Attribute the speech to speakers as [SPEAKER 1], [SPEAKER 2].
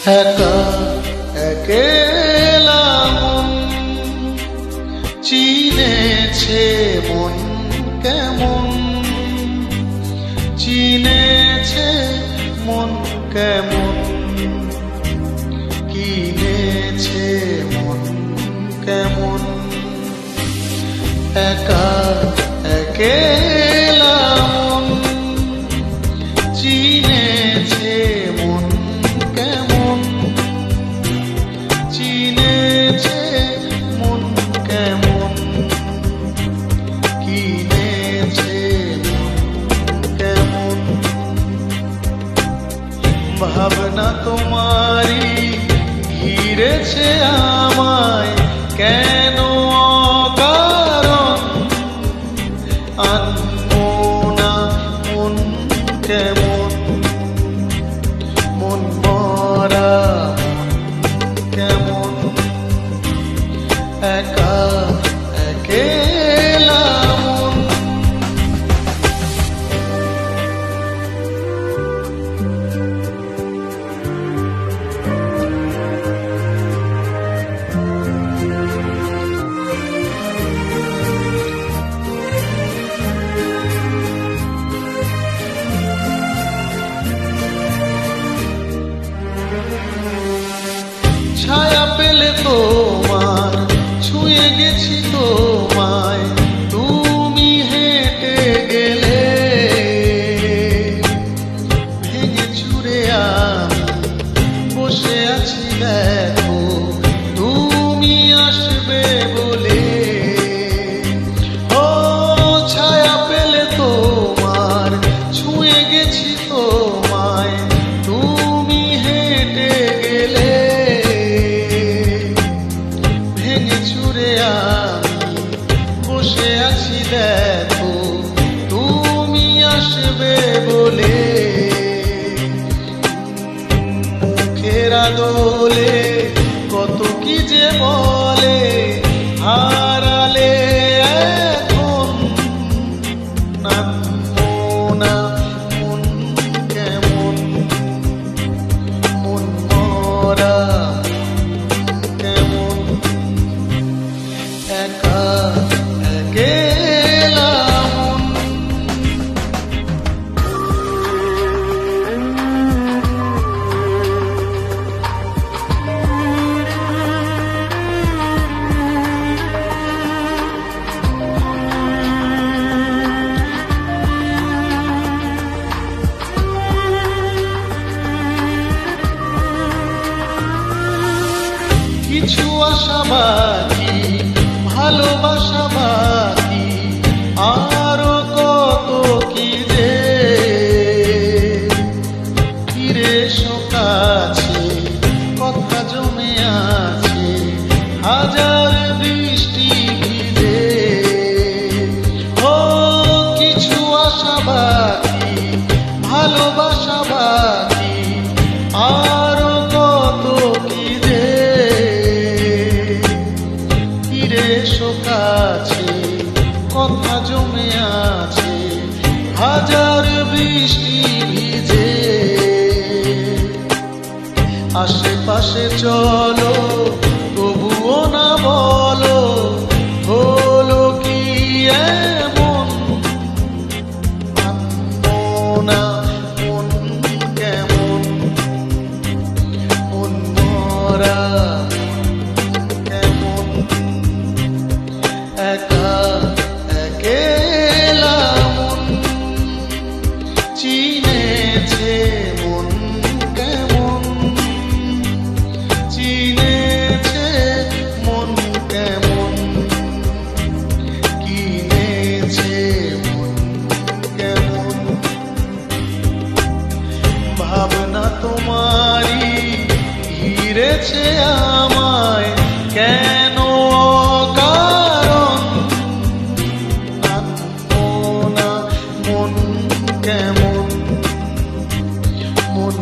[SPEAKER 1] একা একেলা মন চিনেছে মন কেমন, চিনেছে মন কেমন, কিনেছে মন কেমন। একা একেলা মন চিনেছে মন কেমন, চিনেছে মন কেমন, কিনেছে মন কেমন। ভাবনা তোমারই ঘিরেছে আমায় কেন অকারণ, আনবো না মন কেমন, মন মরা কেমন। একা একেলা মন। ছায়া পেলে তোমার ছুঁয়ে গেছি তোমায়, তুমি হেঁটে গেলে ভেঙে চুরে আমি বসে আছি দেখো তুমি আসবে বলে। ও ছায়া পেলে তোমার ছুঁয়ে গেছি তোমায়, তুমি হেঁটে গেলে চুরে আমি বসে আছি দেখো তুমি আসবে বলে। মুখের আদলে কত কি যে বলে, হারালে এখন নামবো না মন কেমন, মন মরা কেমন। একা একেলা মন। কিছু আশা বাকি, ভালোবাসা বাকি, আরো কত কি যে। ফিরে এসো কাছে, কথা জমে আছে হাজার বৃষ্টি ভিজে। ও কিছু আশা বাকি, ভালোবাসা বাকি, আরো কত কি যে। ফিরে এসো কাছে, কথা জমে আছে হাজার বৃষ্টি ভিজে। আশেপাশে চলো তবুও না বলো হলো কি এমন, আনবো না মন কেমন, মন মরা কেমন। একা একেলা মন চিনেছে মন কেমন, চিনেছে মন কেমন, কিনেছে মন কেমন। ভাবনা তোমারই ঘিরেছে আমায় কেন অকারণ, আনবো না মন কেমন, মন